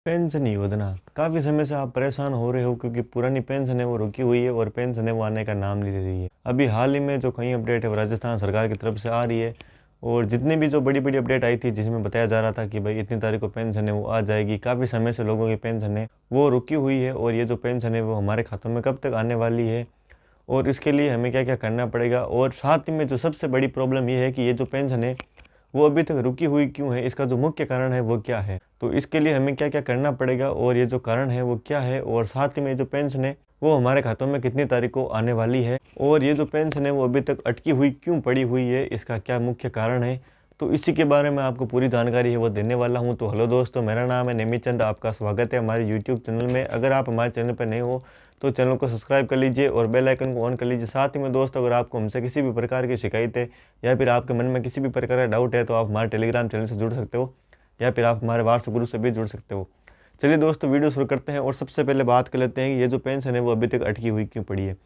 Pension योजना काफ़ी समय से आप परेशान हो रहे हो क्योंकि पुरानी पेंशन है वो रुकी हुई है और पेंशन है वो आने का नाम नहीं ले रही है। अभी हाल ही में जो कई अपडेट है वो राजस्थान सरकार की तरफ से आ रही है और जितनी भी जो बड़ी बड़ी अपडेट आई थी जिसमें बताया जा रहा था कि भाई इतनी तारीख को पेंशन है वो आ जाएगी। काफ़ी समय से लोगों की पेंशन है वो रुकी हुई है और ये जो पेंशन है वो हमारे खातों में कब तक आने वाली है और इसके लिए हमें क्या क्या करना पड़ेगा। और साथ ही में जो सबसे बड़ी प्रॉब्लम ये है कि ये जो पेंशन है वो अभी तक रुकी हुई क्यों है, इसका जो मुख्य कारण है वो क्या है। तो इसके लिए हमें क्या क्या करना पड़ेगा और ये जो कारण है वो क्या है और साथ ही में जो पेंशन है वो हमारे खातों में कितनी तारीख को आने वाली है और ये जो पेंशन है वो अभी तक अटकी हुई क्यों पड़ी हुई है, इसका क्या मुख्य कारण है। तो इसी के बारे में आपको पूरी जानकारी है वो देने वाला हूँ। तो हेलो दोस्तों, मेरा नाम है नेमी चंद, आपका स्वागत है हमारे यूट्यूब चैनल में। अगर आप हमारे चैनल पर नए हो तो चैनल को सब्सक्राइब कर लीजिए और बेल आइकन को ऑन कर लीजिए। साथ ही में दोस्तों, अगर आपको हमसे किसी भी प्रकार की शिकायत है या फिर आपके मन में किसी भी प्रकार का डाउट है तो आप हमारे टेलीग्राम चैनल से जुड़ सकते हो या फिर आप हमारे व्हाट्सएप ग्रुप से भी जुड़ सकते हो। चलिए दोस्तों, वीडियो शुरू करते हैं और सबसे पहले बात कर लेते हैं कि ये जो पेंशन है वो अभी तक अटकी हुई क्यों पड़ी है।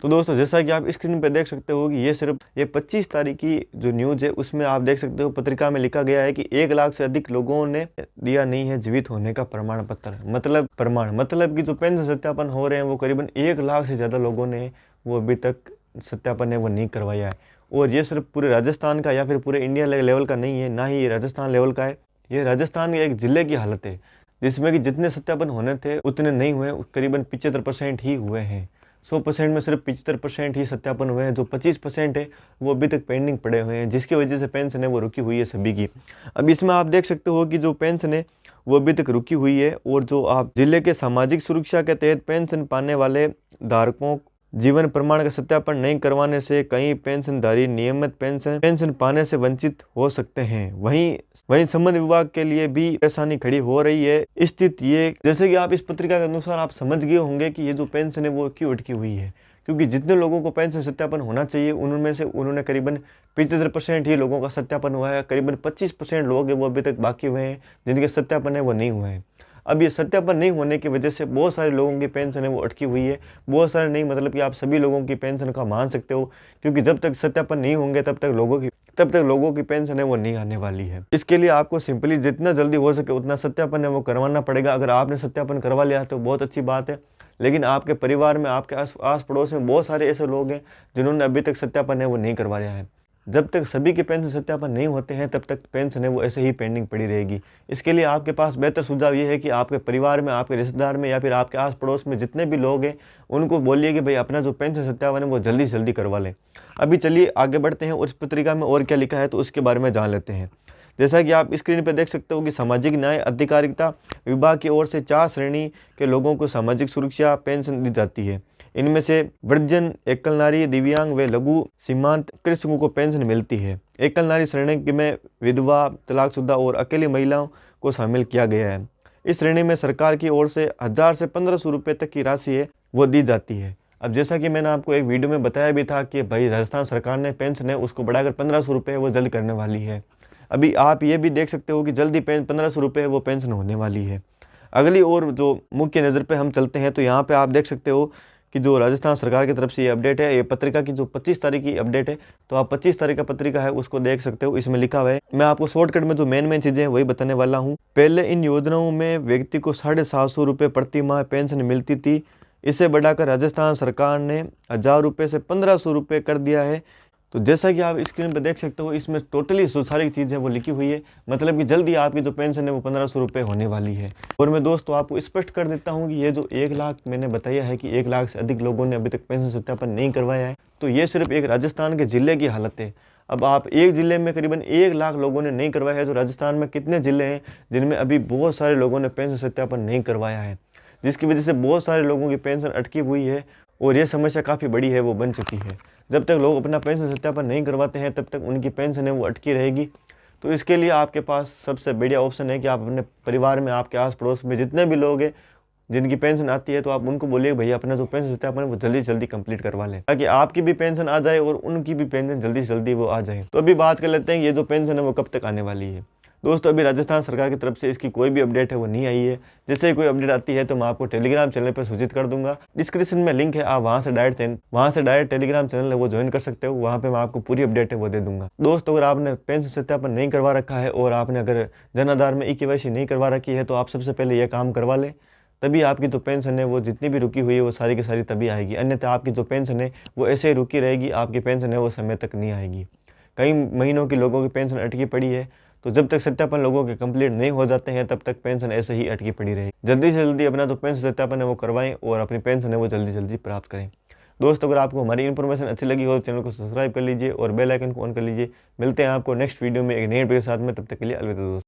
तो दोस्तों, जैसा कि आप स्क्रीन पर देख सकते हो कि ये 25 तारीख की जो न्यूज़ है उसमें आप देख सकते हो पत्रिका में लिखा गया है कि 1 लाख से अधिक लोगों ने दिया नहीं है जीवित होने का प्रमाण पत्र। मतलब कि जो पेंशन सत्यापन हो रहे हैं वो करीबन 1 लाख से ज़्यादा लोगों ने वो अभी तक सत्यापन है वो नहीं करवाया है। और ये सिर्फ पूरे राजस्थान का या फिर पूरे इंडिया लेवल का नहीं है, ना ही ये राजस्थान लेवल का है। ये राजस्थान के एक ज़िले की हालत है जिसमें कि जितने सत्यापन होने थे उतने नहीं हुए, करीबन 75% ही हुए हैं। 100% में सिर्फ 75% ही सत्यापन हुए हैं। जो 25% है वो अभी तक पेंडिंग पड़े हुए हैं, जिसकी वजह से पेंशन है वो रुकी हुई है सभी की। अब इसमें आप देख सकते हो कि जो पेंशन है वो अभी तक रुकी हुई है और जो आप जिले के सामाजिक सुरक्षा के तहत पेंशन पाने वाले धारकों जीवन प्रमाण का सत्यापन नहीं करवाने से कई पेंशनधारी नियमित पेंशन पाने से वंचित हो सकते हैं। वहीं संबंध विभाग के लिए भी परेशानी खड़ी हो रही है। स्थिति ये, जैसे कि आप इस पत्रिका के अनुसार आप समझ गए होंगे कि ये जो पेंशन है वो क्यों अटकी हुई है, क्योंकि जितने लोगों को पेंशन सत्यापन होना चाहिए उनमें से उन्होंने करीबन 75% ही लोगों का सत्यापन हुआ है। करीबन 25% लोग हैं वो अभी तक बाकी हुए हैं जिनके सत्यापन है वो नहीं हुए हैं। अब ये सत्यापन नहीं होने की वजह से बहुत सारे लोगों की पेंशन है वो अटकी हुई है। बहुत सारे नहीं, मतलब कि आप सभी लोगों की पेंशन का मान सकते हो, क्योंकि जब तक सत्यापन नहीं होंगे तब तक लोगों की पेंशन है वो नहीं आने वाली है। इसके लिए आपको सिंपली जितना जल्दी हो सके उतना सत्यापन है वो करवाना पड़ेगा। अगर आपने सत्यापन करवा लिया तो बहुत अच्छी बात है, लेकिन आपके परिवार में, आपके आस पड़ोस में बहुत सारे ऐसे लोग हैं जिन्होंने अभी तक सत्यापन है वो नहीं करवाया है। जब तक सभी के पेंशन सत्यापन नहीं होते हैं तब तक पेंशन है वो ऐसे ही पेंडिंग पड़ी रहेगी। इसके लिए आपके पास बेहतर सुझाव ये है कि आपके परिवार में, आपके रिश्तेदार में या फिर आपके आस पड़ोस में जितने भी लोग हैं उनको बोलिए कि भाई अपना जो पेंशन सत्यापन है वो जल्दी से जल्दी करवा लें। अभी चलिए आगे बढ़ते हैं और इस पत्रिका में और क्या लिखा है तो उसके बारे में जान लेते हैं। जैसा कि आप स्क्रीन पर देख सकते हो कि सामाजिक न्याय अधिकारिता विभाग की ओर से 4 श्रेणी के लोगों को सामाजिक सुरक्षा पेंशन दी जाती है। इनमें से वृद्धजन, एकल नारी, दिव्यांग व लघु सीमांत कृषकों को पेंशन मिलती है। एकल नारी श्रेणी में विधवा, तलाकशुदा और अकेली महिलाओं को शामिल किया गया है। इस श्रेणी में सरकार की ओर से 1000 से 1500 रुपये तक की राशि है वो दी जाती है। अब जैसा कि मैंने आपको एक वीडियो में बताया भी था कि भाई राजस्थान सरकार ने पेंशन है उसको बढ़ाकर 1500 रुपये वो जल्द करने वाली है। अभी आप ये भी देख सकते हो कि जल्दी 1500 रुपये वो पेंशन होने वाली है। अगली और जो मुख्य नज़र पे हम चलते हैं तो यहाँ पे आप देख सकते हो कि जो राजस्थान सरकार की तरफ से ये अपडेट है, ये पत्रिका की जो 25 तारीख की अपडेट है, तो आप 25 तारीख का पत्रिका है उसको देख सकते हो। इसमें लिखा हुआ है, मैं आपको शॉर्टकट में जो मेन चीज़ें हैं वही बताने वाला हूँ। पहले इन योजनाओं में व्यक्ति को 750 रुपये प्रति माह पेंशन मिलती थी। इसे बढ़ाकर राजस्थान सरकार ने 1000 रुपये से 1500 रुपये कर दिया है। तो जैसा कि आप स्क्रीन पर देख सकते हो इसमें टोटली जो सारी चीज़ है वो लिखी हुई है, मतलब कि जल्दी आपकी जो पेंशन है वो 1500 रुपये होने वाली है। और मैं दोस्तों आपको स्पष्ट कर देता हूँ कि ये जो 1 लाख मैंने बताया है कि 1 लाख से अधिक लोगों ने अभी तक पेंशन सत्यापन नहीं करवाया है, तो ये सिर्फ एक राजस्थान के ज़िले की हालत है। अब आप एक ज़िले में करीबन 1 लाख लोगों ने नहीं करवाया है, तो राजस्थान में कितने ज़िले हैं जिनमें अभी बहुत सारे लोगों ने पेंशन सत्यापन नहीं करवाया है, जिसकी वजह से बहुत सारे लोगों की पेंशन अटकी हुई है और ये समस्या काफ़ी बड़ी है वो बन चुकी है। जब तक लोग अपना पेंशन सत्यापन नहीं करवाते हैं तब तक उनकी पेंशन है वो अटकी रहेगी। तो इसके लिए आपके पास सबसे बढ़िया ऑप्शन है कि आप अपने परिवार में, आपके आस पड़ोस में जितने भी लोग हैं जिनकी पेंशन आती है तो आप उनको बोलिए भैया अपना जो पेंशन सत्यापन है वो जल्दी से जल्दी कंप्लीट करवा लें, ताकि आपकी भी पेंशन आ जाए और उनकी भी पेंशन जल्दी से जल्दी वो आ जाए। तो अभी बात कर लेते हैं ये जो पेंशन है वो कब तक आने वाली है। दोस्तों अभी राजस्थान सरकार की तरफ से इसकी कोई भी अपडेट है वो नहीं आई है। जैसे ही कोई अपडेट आती है तो मैं आपको टेलीग्राम चैनल पर सूचित कर दूंगा। डिस्क्रिप्शन में लिंक है, आप वहां से डायरेक्ट टेलीग्राम चैनल है वो ज्वाइन कर सकते हो। वहां पे मैं आपको पूरी अपडेट है वो दे दूंगा। दोस्तों अगर आपने पेंशन सत्यापन नहीं करवा रखा है और आपने अगर जन आधार में ई-केवाईसी नहीं करवा रखी है तो आप सबसे पहले यह काम करवा लें, तभी आपकी जो पेंशन है वो जितनी भी रुकी हुई है वो सारी की सारी तभी आएगी। अन्यथा आपकी जो पेंशन है वो ऐसे ही रुकी रहेगी, आपकी पेंशन है वो समय तक नहीं आएगी। कई महीनों की लोगों की पेंशन अटकी पड़ी है, तो जब तक सत्यापन लोगों के कंप्लीट नहीं हो जाते हैं तब तक पेंशन ऐसे ही अटकी पड़ी रहेगी। जल्दी से जल्दी अपना जो पेंशन सत्यापन है वो करवाएं और अपनी पेंशन है वो जल्दी जल्दी प्राप्त करें। दोस्तों अगर आपको हमारी इन्फॉर्मेशन अच्छी लगी हो तो चैनल को सब्सक्राइब कर लीजिए और बेल आइकन को ऑन कर लीजिए। मिलते हैं आपको नेक्स्ट वीडियो में एक नए वीडियो के साथ में, तब तक के लिए अलविदा दोस्तों।